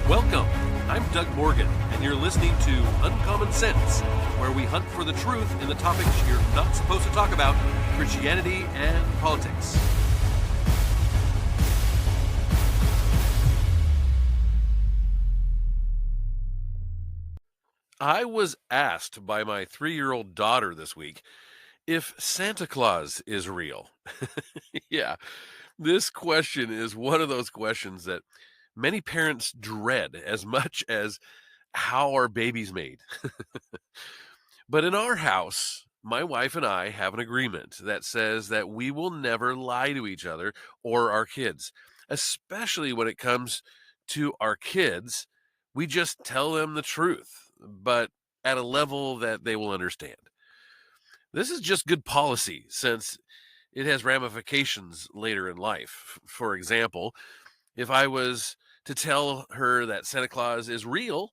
Welcome. I'm Doug Morgan, and you're listening to Uncommon Sense, where we hunt for the truth in the topics you're not supposed to talk about, Christianity and politics. I was asked by my 3-year-old daughter this week if Santa Claus is real. Yeah, this question is one of those questions that many parents dread as much as how are babies made. But in our house, my wife and I have an agreement that says that we will never lie to each other or our kids, especially when it comes to our kids. We just tell them the truth, but at a level that they will understand. This is just good policy since it has ramifications later in life. For example, if I was to tell her that Santa Claus is real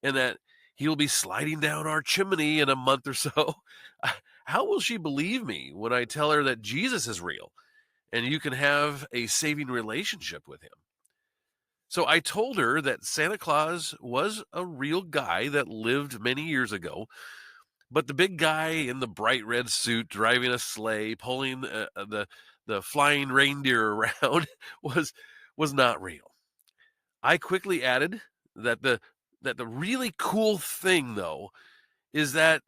and that he'll be sliding down our chimney in a month or so, how will she believe me when I tell her that Jesus is real and you can have a saving relationship with him? So I told her that Santa Claus was a real guy that lived many years ago, but the big guy in the bright red suit driving a sleigh, pulling the flying reindeer around was not real. I quickly added that the really cool thing, though, is that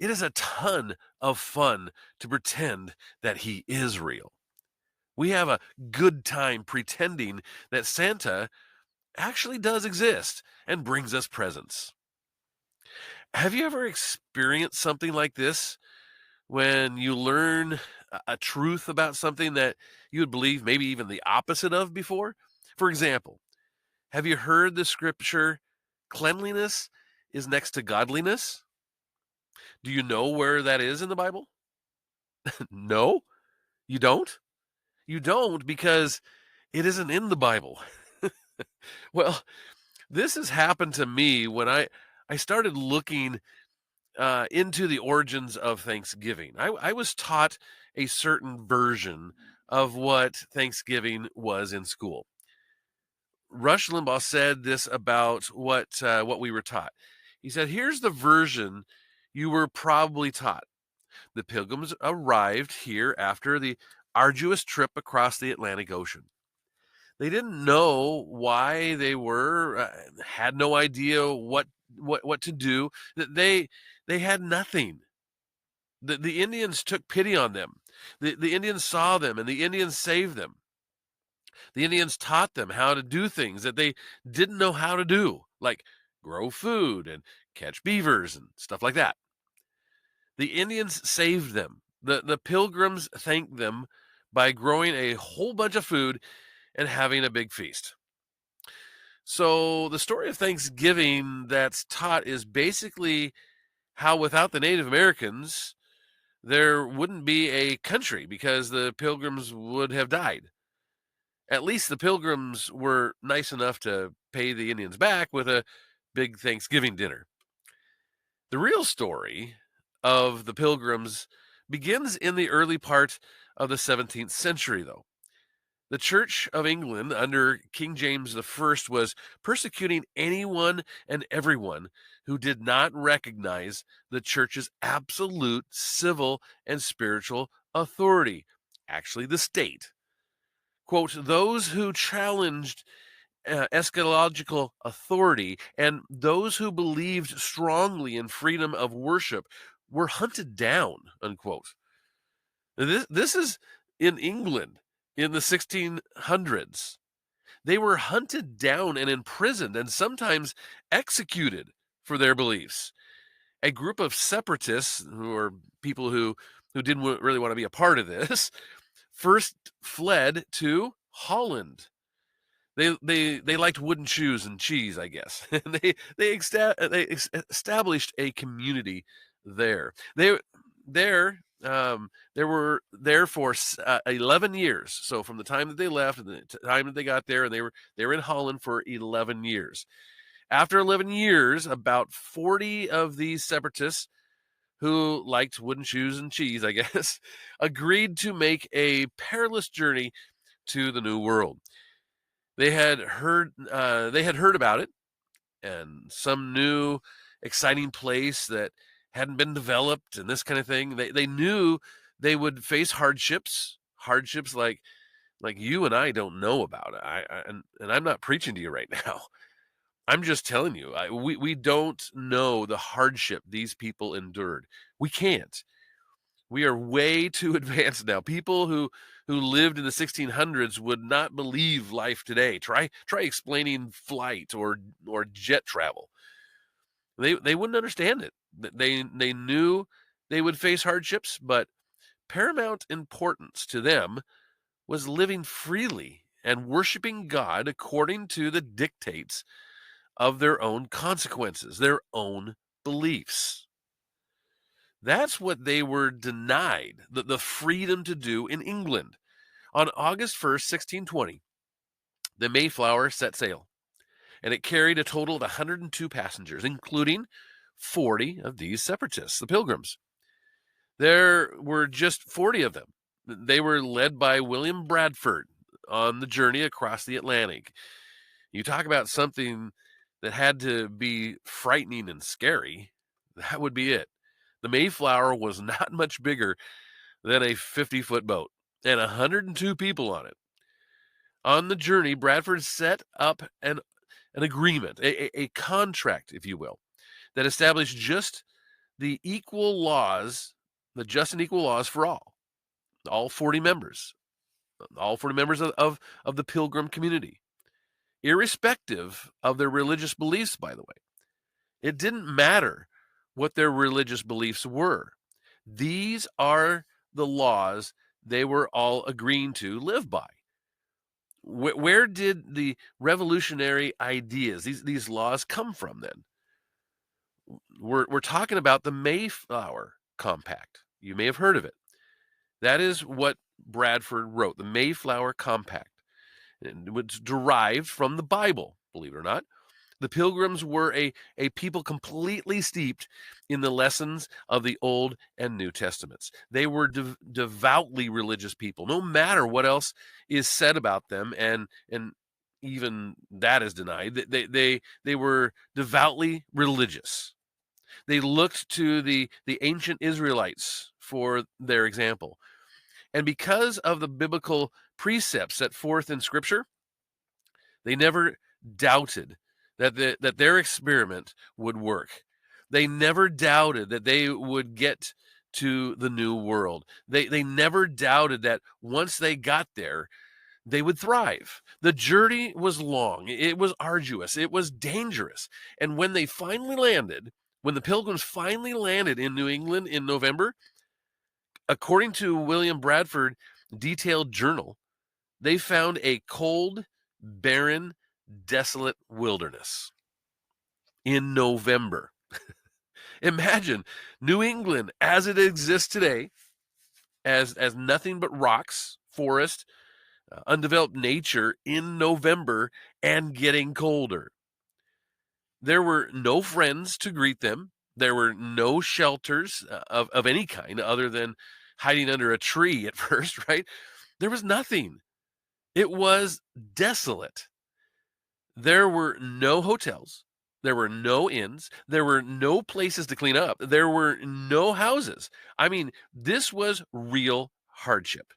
it is a ton of fun to pretend that he is real. We have a good time pretending that Santa actually does exist and brings us presents. Have you ever experienced something like this when you learn a truth about something that you would believe maybe even the opposite of before? For example, have you heard the scripture, cleanliness is next to godliness? Do you know where that is in the Bible? No, you don't? You don't because it isn't in the Bible. Well, this has happened to me when I started looking into the origins of Thanksgiving. I was taught a certain version of what Thanksgiving was in school. Rush Limbaugh said this about what we were taught. He said, "Here's the version you were probably taught. The Pilgrims arrived here after the arduous trip across the Atlantic Ocean. They didn't know why they were, had no idea what to do. They had nothing. The Indians took pity on them. The Indians saw them, and the Indians saved them. The Indians taught them how to do things that they didn't know how to do, like grow food and catch beavers and stuff like that. The Indians saved them. The Pilgrims thanked them by growing a whole bunch of food and having a big feast." So the story of Thanksgiving that's taught is basically how without the Native Americans, there wouldn't be a country because the Pilgrims would have died. At least the Pilgrims were nice enough to pay the Indians back with a big Thanksgiving dinner. The real story of the Pilgrims begins in the early part of the 17th century, though. The Church of England under King James I was persecuting anyone and everyone who did not recognize the church's absolute civil and spiritual authority, actually, the state. Quote, "Those who challenged eschatological authority and those who believed strongly in freedom of worship were hunted down," unquote. This is in England in the 1600s. They were hunted down and imprisoned and sometimes executed for their beliefs. A group of separatists, who are people who didn't really want to be a part of this, first fled to Holland. They liked wooden shoes and cheese, I guess. And they established a community there. They were there for 11 years. So from the time that they left and the time that they got there, and they were in Holland for 11 years. After 11 years, about 40 of these separatists who liked wooden shoes and cheese, I guess, agreed to make a perilous journey to the New World. They had heard about it, and some new exciting place that hadn't been developed and this kind of thing. They knew they would face hardships like you and I don't know about. And I'm not preaching to you right now. I'm just telling you, we don't know the hardship these people endured. We can't. We are way too advanced now. People who lived in the 1600s would not believe life today. Try explaining flight or jet travel. They wouldn't understand it. They knew they would face hardships, but paramount importance to them was living freely and worshiping God according to the dictates of their own consequences, their own beliefs. That's what they were denied, the freedom to do in England. On August 1st, 1620, the Mayflower set sail, and it carried a total of 102 passengers, including 40 of these separatists, the Pilgrims. There were just 40 of them. They were led by William Bradford on the journey across the Atlantic. You talk about something that had to be frightening and scary, that would be it. The Mayflower was not much bigger than a 50-foot boat, and 102 people on it. On the journey, Bradford set up an agreement, a contract, if you will, that established just the equal laws, the just and equal laws for all 40 members, of the Pilgrim community, irrespective of their religious beliefs, by the way. It didn't matter what their religious beliefs were. These are the laws they were all agreeing to live by. Where did the revolutionary ideas, these laws, come from then? We're talking about the Mayflower Compact. You may have heard of it. That is what Bradford wrote, the Mayflower Compact. It was derived from the Bible, believe it or not. The Pilgrims were a people completely steeped in the lessons of the Old and New Testaments. They were devoutly religious people, no matter what else is said about them, and even that is denied. They were devoutly religious. They looked to the ancient Israelites for their example. And because of the biblical precepts set forth in Scripture, they never doubted that their experiment would work. They never doubted that they would get to the new world. They never doubted that once they got there, they would thrive. The journey was long, it was arduous, it was dangerous. And when they finally landed, when the Pilgrims finally landed in New England in November, according to William Bradford detailed journal, they found a cold, barren, desolate wilderness in November. Imagine New England as it exists today, as nothing but rocks, forest, undeveloped nature in November, and getting colder. There were no friends to greet them. There were no shelters of any kind other than hiding under a tree at first, right? There was nothing. It was desolate. There were no hotels. There were no inns. There were no places to clean up. There were no houses. I mean, this was real hardship.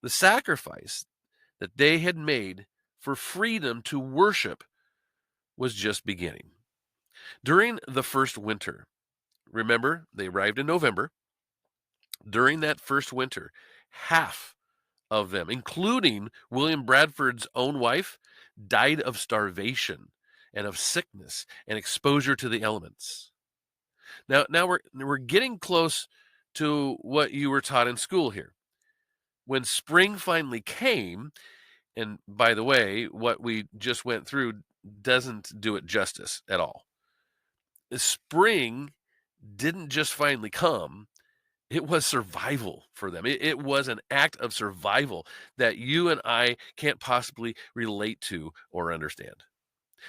The sacrifice that they had made for freedom to worship was just beginning. During the first winter, remember, they arrived in November. During that first winter, half of them, including William Bradford's own wife, died of starvation and of sickness and exposure to the elements. Now we're getting close to what you were taught in school here. When spring finally came, and by the way, what we just went through doesn't do it justice at all. Spring didn't just finally come, it was survival for them. It was an act of survival that you and I can't possibly relate to or understand.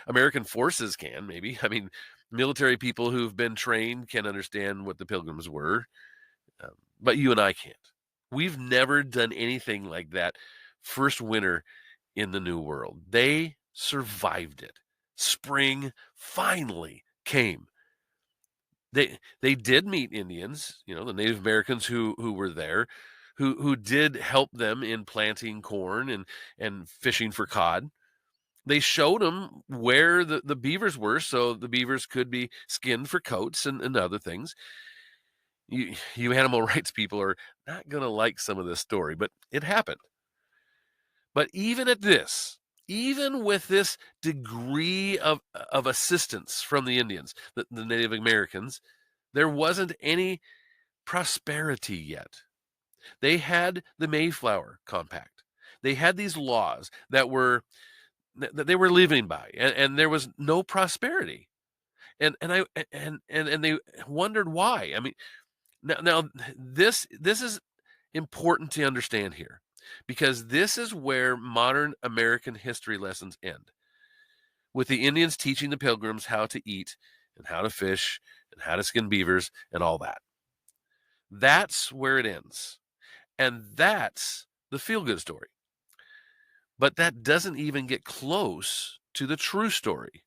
American forces can, maybe. I mean, military people who've been trained can understand what the Pilgrims were, but you and I can't. We've never done anything like that first winter in the New World. They survived it. Spring finally came. They did meet Indians, the Native Americans who were there, who did help them in planting corn and fishing for cod. They showed them where the beavers were, so the beavers could be skinned for coats and other things. You animal rights people are not going to like some of this story, but it happened. But even with this degree of assistance from the Indians, the Native Americans, there wasn't any prosperity yet. They had the Mayflower Compact. They had these laws that they were living by, and there was no prosperity. And they wondered why. I mean, now this is important to understand here, because this is where modern American history lessons end, with the Indians teaching the Pilgrims how to eat and how to fish and how to skin beavers and all that. That's where it ends. And that's the feel-good story. But that doesn't even get close to the true story.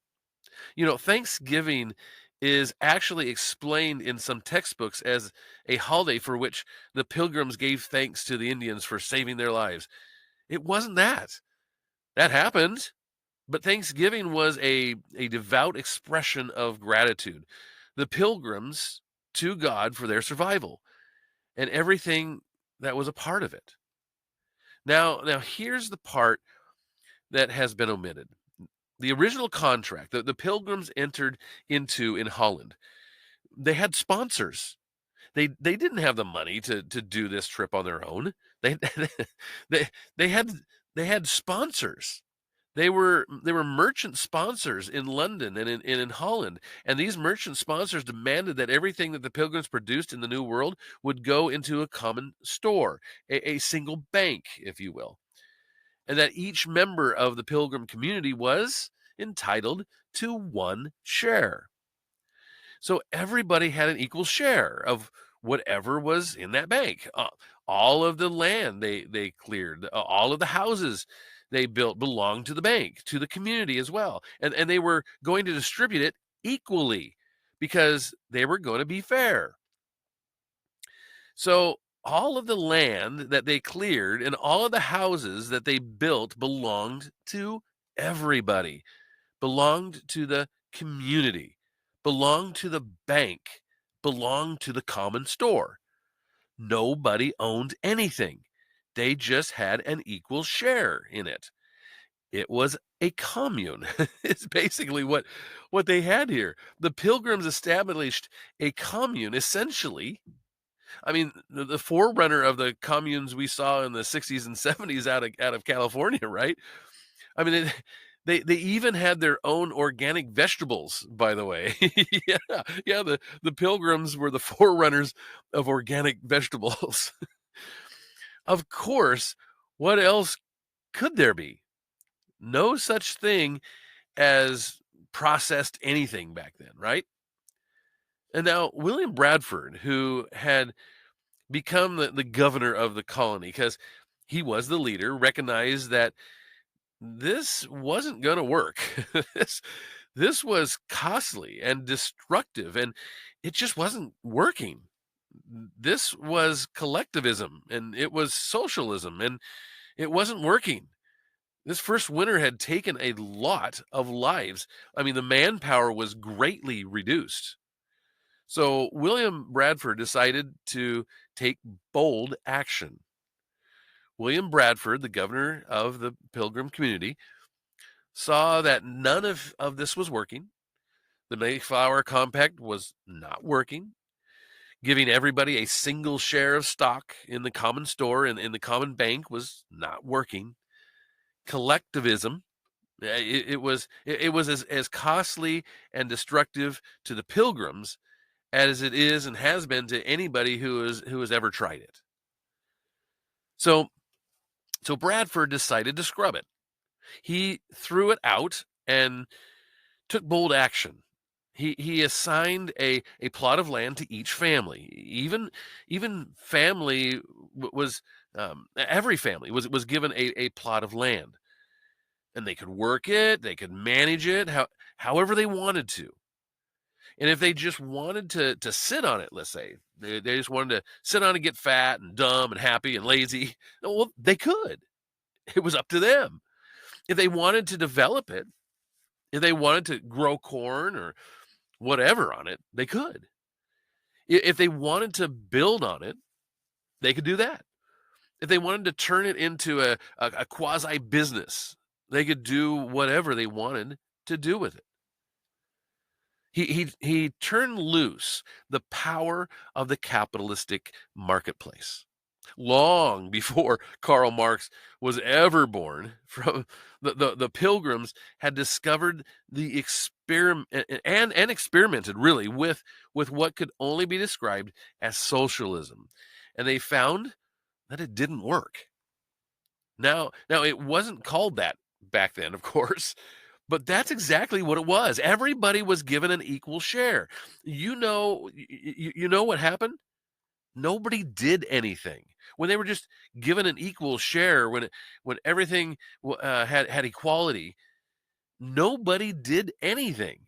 Thanksgiving is actually explained in some textbooks as a holiday for which the Pilgrims gave thanks to the Indians for saving their lives. It wasn't that. That happened, but Thanksgiving was a devout expression of gratitude. The Pilgrims to God for their survival and everything that was a part of it. Now here's the part that has been omitted. The original contract that the Pilgrims entered into in Holland, they had sponsors. They didn't have the money to do this trip on their own. They they had sponsors. They were merchant sponsors in London and in Holland, and these merchant sponsors demanded that everything that the Pilgrims produced in the New World would go into a common store, a single bank, if you will, and that each member of the Pilgrim community was entitled to one share. So everybody had an equal share of whatever was in that bank. All of the land they cleared, all of the houses they built belonged to the bank, to the community as well. And they were going to distribute it equally because they were going to be fair. So all of the land that they cleared and all of the houses that they built belonged to everybody, belonged to the community, belonged to the bank, belonged to the common store. Nobody owned anything. They just had an equal share in it. It was a commune. It's basically what they had here. The Pilgrims established a commune, essentially. I mean, the forerunner of the communes we saw in the 60s and 70s out of California, right? I mean, they even had their own organic vegetables, by the way. Yeah, the Pilgrims were the forerunners of organic vegetables. Of course, what else could there be? No such thing as processed anything back then, right? And now William Bradford, who had become the governor of the colony because he was the leader, recognized that this wasn't going to work. this was costly and destructive, and it just wasn't working. This was collectivism, and it was socialism, and it wasn't working. This first winter had taken a lot of lives. I mean, the manpower was greatly reduced. So William Bradford decided to take bold action. William Bradford, the governor of the Pilgrim community, saw that none of this was working. The Mayflower Compact was not working. Giving everybody a single share of stock in the common store and in the common bank was not working. Collectivism, it was as costly and destructive to the Pilgrims as it is and has been to anybody who has ever tried it. So Bradford decided to scrub it. He threw it out and took bold action. He assigned a plot of land to each family. Even family was every family was given a plot of land. and they could work it, they could manage it however they wanted to. And if they just wanted to sit on it, let's say, they just wanted to sit on it and get fat and dumb and happy and lazy, well, they could. It was up to them. If they wanted to develop it, if they wanted to grow corn or whatever on it, they could. If they wanted to build on it, they could do that. If they wanted to turn it into a quasi business, they could do whatever they wanted to do with it. He turned loose the power of the capitalistic marketplace. Long before Karl Marx was ever born, from the Pilgrims had discovered the experiment and experimented really with what could only be described as socialism, and they found that it didn't work. Now it wasn't called that back then, of course, but that's exactly what it was. Everybody was given an equal share. You know what happened? Nobody did anything when they were just given an equal share. When everything had equality, nobody did anything.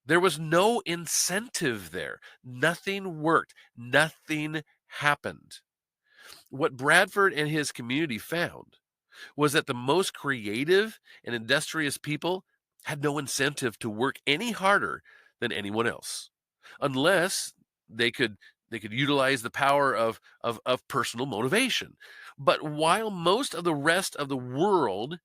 There was no incentive there. Nothing worked. Nothing happened. What Bradford and his community found was that the most creative and industrious people had no incentive to work any harder than anyone else, unless they could utilize the power of personal motivation. But while most of the rest of the world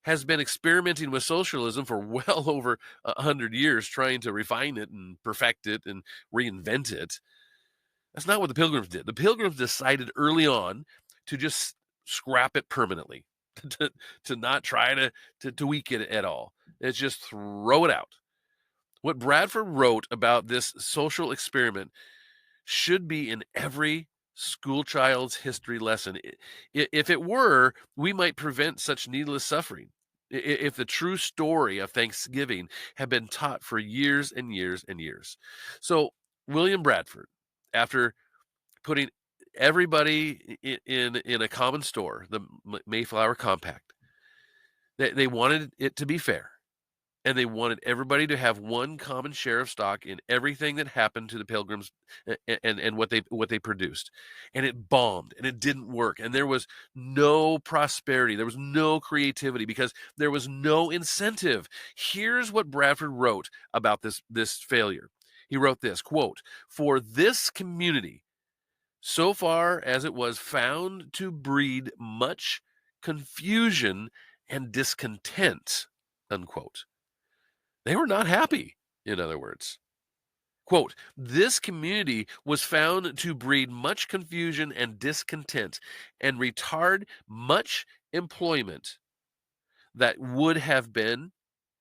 has been experimenting with socialism for well over 100 years, trying to refine it and perfect it and reinvent it, that's not what the Pilgrims did. The Pilgrims decided early on to just scrap it permanently, to not try to tweak it at all. It's just throw it out. What Bradford wrote about this social experiment should be in every school child's history lesson. If it were, we might prevent such needless suffering. If the true story of Thanksgiving had been taught for years and years and years. So William Bradford, after putting everybody in a common store, the Mayflower Compact, they wanted it to be fair. And they wanted everybody to have one common share of stock in everything that happened to the Pilgrims and what they produced. And it bombed and it didn't work. And there was no prosperity. There was no creativity because there was no incentive. Here's what Bradford wrote about this failure. He wrote this, quote, "For this community, so far as it was found to breed much confusion and discontent," unquote. They were not happy, in other words. Quote, "This community was found to breed much confusion and discontent and retard much employment that would have been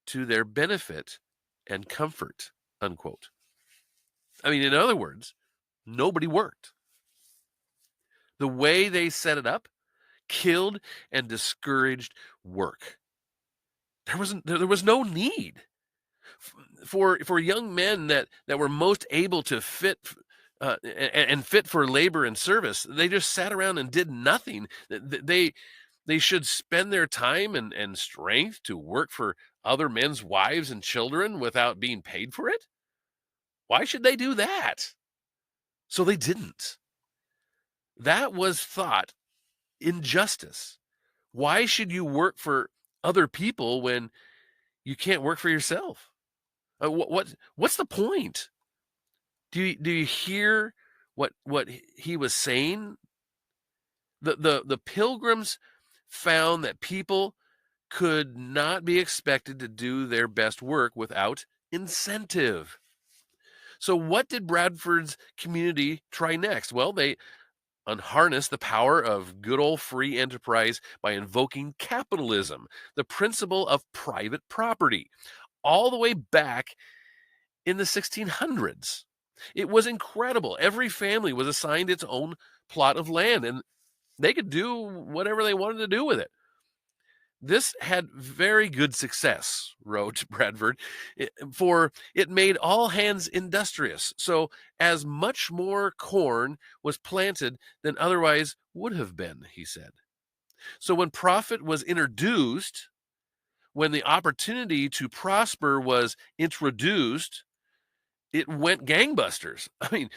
to their benefit and comfort," unquote. I mean, in other words, nobody worked. The way they set it up killed and discouraged work. There was no need for young men that were most able to fit and fit for labor and service. They just sat around and did nothing. They should spend their time and strength to work for other men's wives and children without being paid for it. Why should they do that? So they didn't. That was thought injustice. Why should you work for other people when you can't work for yourself? What's the point? Do you hear what he was saying? The Pilgrims found that people could not be expected to do their best work without incentive. So what did Bradford's community try next? Well, they unharnessed the power of good old free enterprise by invoking capitalism, the principle of private property, all the way back in the 1600s. It was incredible. Every family was assigned its own plot of land, and they could do whatever they wanted to do with it. This had very good success, wrote Bradford, for it made all hands industrious. So, as much more corn was planted than otherwise would have been, he said. So, when profit was introduced, when the opportunity to prosper was introduced, it went gangbusters. I mean,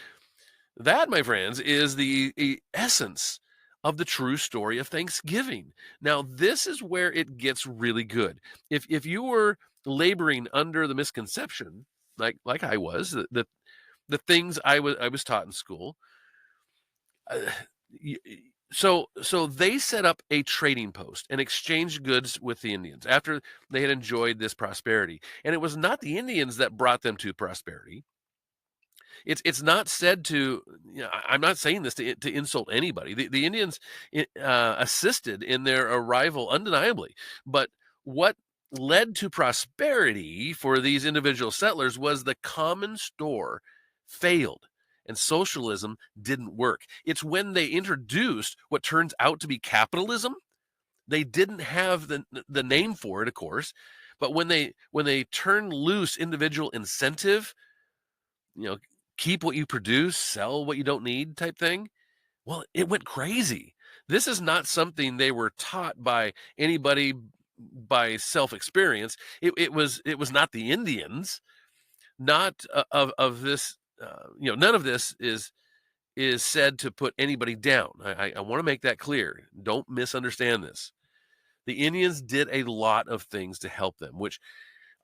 that, my friends, is the essence of the true story of Thanksgiving. Now, this is where it gets really good. If you were laboring under the misconception, like I was, that the things I was taught in school, uh, so they set up a trading post and exchanged goods with the Indians after they had enjoyed this prosperity. And it was not the Indians that brought them to prosperity. It's not said to, I'm not saying this to insult anybody. The Indians assisted in their arrival undeniably, but what led to prosperity for these individual settlers was the common store failed and socialism didn't work. It's when they introduced what turns out to be capitalism. They didn't have the name for it, of course, but when they turn loose individual incentive, you know, keep what you produce, sell what you don't need type thing. Well, it went crazy. This is not something they were taught by anybody by self experience. It was not the Indians, not of this. None of this is said to put anybody down. I want to make that clear. Don't misunderstand this. The Indians did a lot of things to help them, which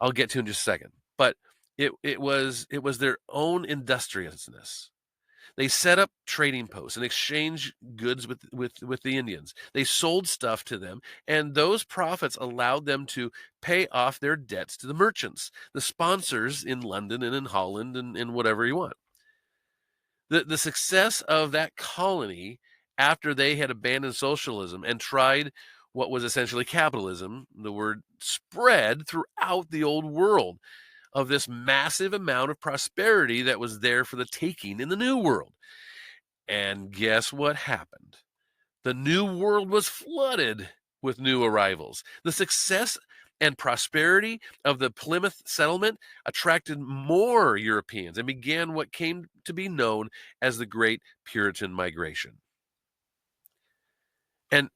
I'll get to in just a second. But it was their own industriousness. They set up trading posts and exchanged goods with the Indians. They sold stuff to them, and those profits allowed them to pay off their debts to the merchants, the sponsors in London and in Holland and whatever you want. The success of that colony after they had abandoned socialism and tried what was essentially capitalism, the word spread throughout the old world of this massive amount of prosperity that was there for the taking in the New World. And guess what happened? The New World was flooded with new arrivals. The success and prosperity of the Plymouth settlement attracted more Europeans and began what came to be known as the Great Puritan Migration. And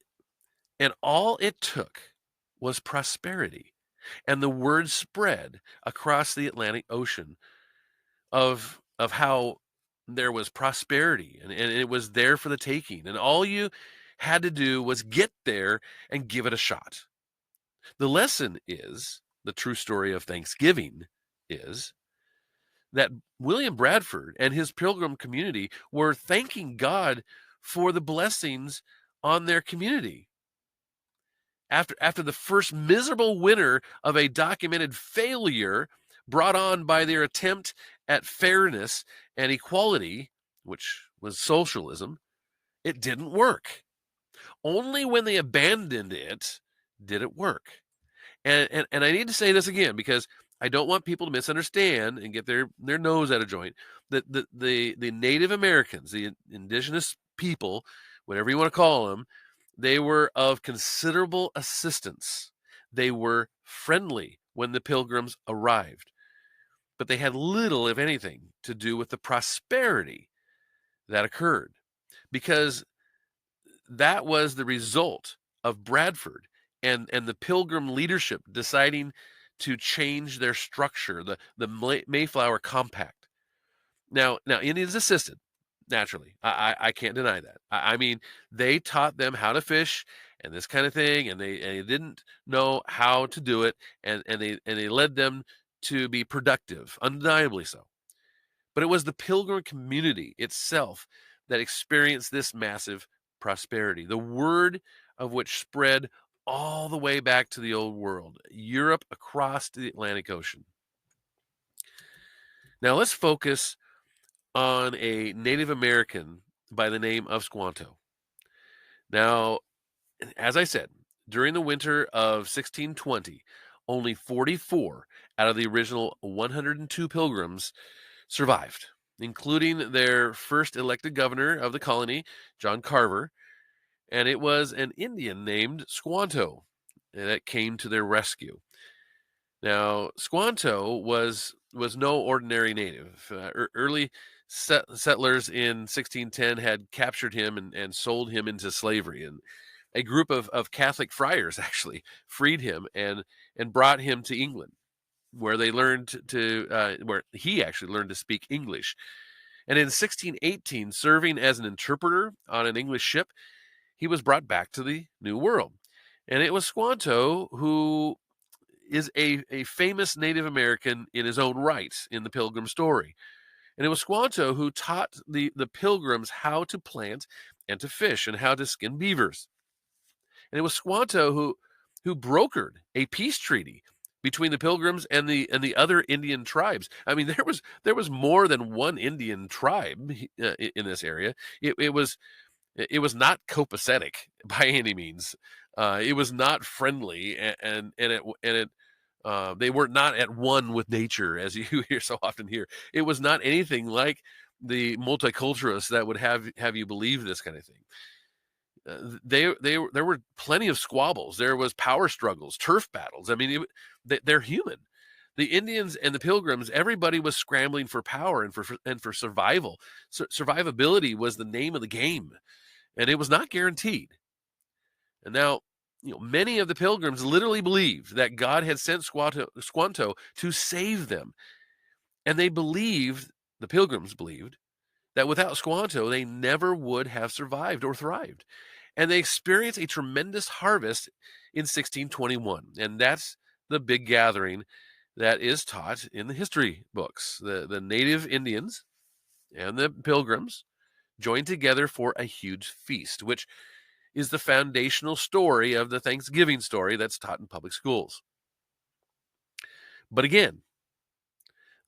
and all it took was prosperity. And the word spread across the Atlantic Ocean of how there was prosperity and it was there for the taking. And all you had to do was get there and give it a shot. The lesson is the true story of Thanksgiving is that William Bradford and his pilgrim community were thanking God for the blessings on their community. After the first miserable winter of a documented failure brought on by their attempt at fairness and equality, which was socialism, it didn't work. Only when they abandoned it did it work. And I need to say this again because I don't want people to misunderstand and get their nose out of joint. That the Native Americans, the indigenous people, whatever you want to call them, they were of considerable assistance. They were friendly when the pilgrims arrived, but they had little, if anything, to do with the prosperity that occurred because that was the result of Bradford and the pilgrim leadership deciding to change their structure, the Mayflower Compact. Now Indians assisted, naturally. I can't deny that. I mean, they taught them how to fish and this kind of thing, and they didn't know how to do it, and they led them to be productive, undeniably so. But it was the pilgrim community itself that experienced this massive prosperity, the word of which spread all the way back to the old world, Europe across the Atlantic Ocean. Now let's focus on a Native American by the name of Squanto. Now, as I said, during the winter of 1620, only 44 out of the original 102 pilgrims survived, including their first elected governor of the colony, John Carver, and it was an Indian named Squanto that came to their rescue. Now, Squanto was no ordinary native. Early settlers in 1610 had captured him and sold him into slavery. And a group of Catholic friars actually freed him and brought him to England, where they learned where he actually learned to speak English. And in 1618, serving as an interpreter on an English ship, he was brought back to the New World. And it was Squanto who is a famous Native American in his own right in the Pilgrim story. And it was Squanto who taught the pilgrims how to plant and to fish and how to skin beavers. And it was Squanto who brokered a peace treaty between the pilgrims and the other Indian tribes. I mean, there was more than one Indian tribe in this area. It was not copacetic by any means. It was not friendly, and they were not at one with nature, as you hear so often here. It was not anything like the multiculturalists that would have you believe this kind of thing. There were plenty of squabbles. There was power struggles, turf battles. I mean, they're human. The Indians and the Pilgrims, everybody was scrambling for power and for survival. Survivability was the name of the game, and it was not guaranteed. And now, many of the Pilgrims literally believed that God had sent Squanto to save them, and the Pilgrims believed, that without Squanto, they never would have survived or thrived. And they experienced a tremendous harvest in 1621. And that's the big gathering that is taught in the history books. The native Indians and the Pilgrims joined together for a huge feast, which is the foundational story of the Thanksgiving story that's taught in public schools. But again,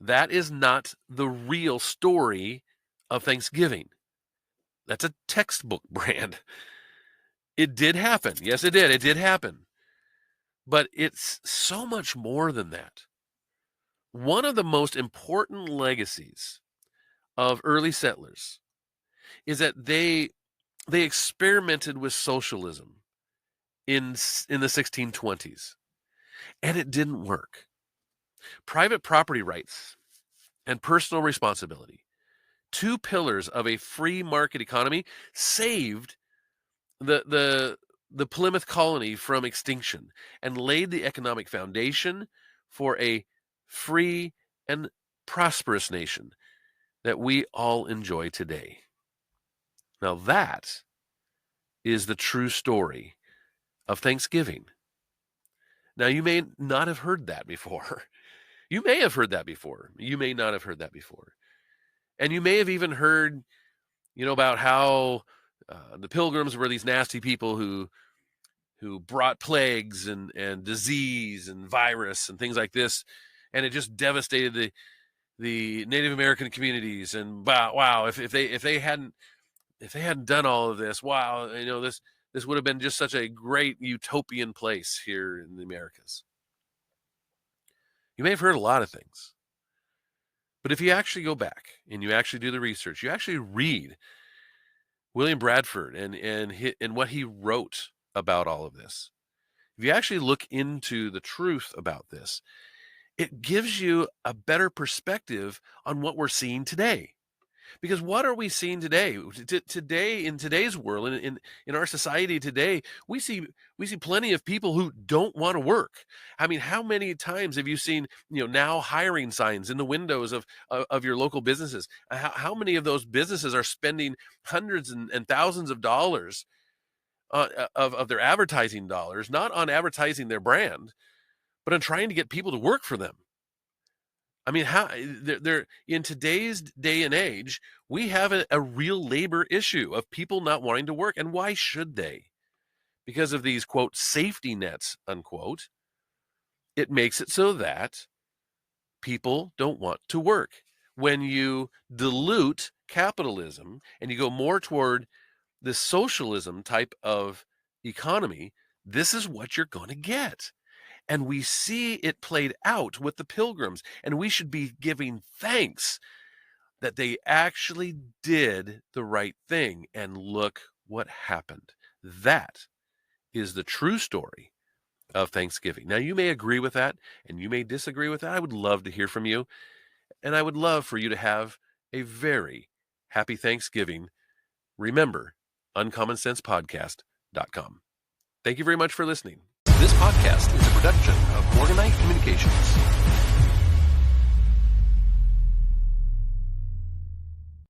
that is not the real story of Thanksgiving. That's a textbook brand. It did happen. Yes, it did. It did happen. But it's so much more than that. One of the most important legacies of early settlers is that they experimented with socialism in the 1620s, and it didn't work. Private property rights and personal responsibility, two pillars of a free market economy, saved the Plymouth colony from extinction and laid the economic foundation for a free and prosperous nation that we all enjoy today. Now that is the true story of Thanksgiving. Now you may not have heard that before. You may have heard that before. You may not have heard that before. And you may have even heard, about how the Pilgrims were these nasty people who brought plagues and disease and virus and things like this, and it just devastated the Native American communities. And wow, if they hadn't done all of this, wow, this would have been just such a great utopian place here in the Americas. You may have heard a lot of things, but if you actually go back and you actually do the research, you actually read William Bradford and what he wrote about all of this. If you actually look into the truth about this, it gives you a better perspective on what we're seeing today. Because what are we seeing today? Today, in today's world, in our society today, we see plenty of people who don't want to work. I mean, how many times have you seen now hiring signs in the windows of your local businesses? How many of those businesses are spending hundreds and thousands of dollars of their advertising dollars, not on advertising their brand, but on trying to get people to work for them? I mean, how they're in today's day and age, we have a real labor issue of people not wanting to work. And why should they? Because of these, quote, safety nets, unquote. It makes it so that people don't want to work. When you dilute capitalism and you go more toward the socialism type of economy, this is what you're going to get. And we see it played out with the Pilgrims, and we should be giving thanks that they actually did the right thing. And look what happened. That is the true story of Thanksgiving. Now, you may agree with that, and you may disagree with that. I would love to hear from you, and I would love for you to have a very happy Thanksgiving. Remember, uncommonsensepodcast.com. Thank you very much for listening. This podcast is a production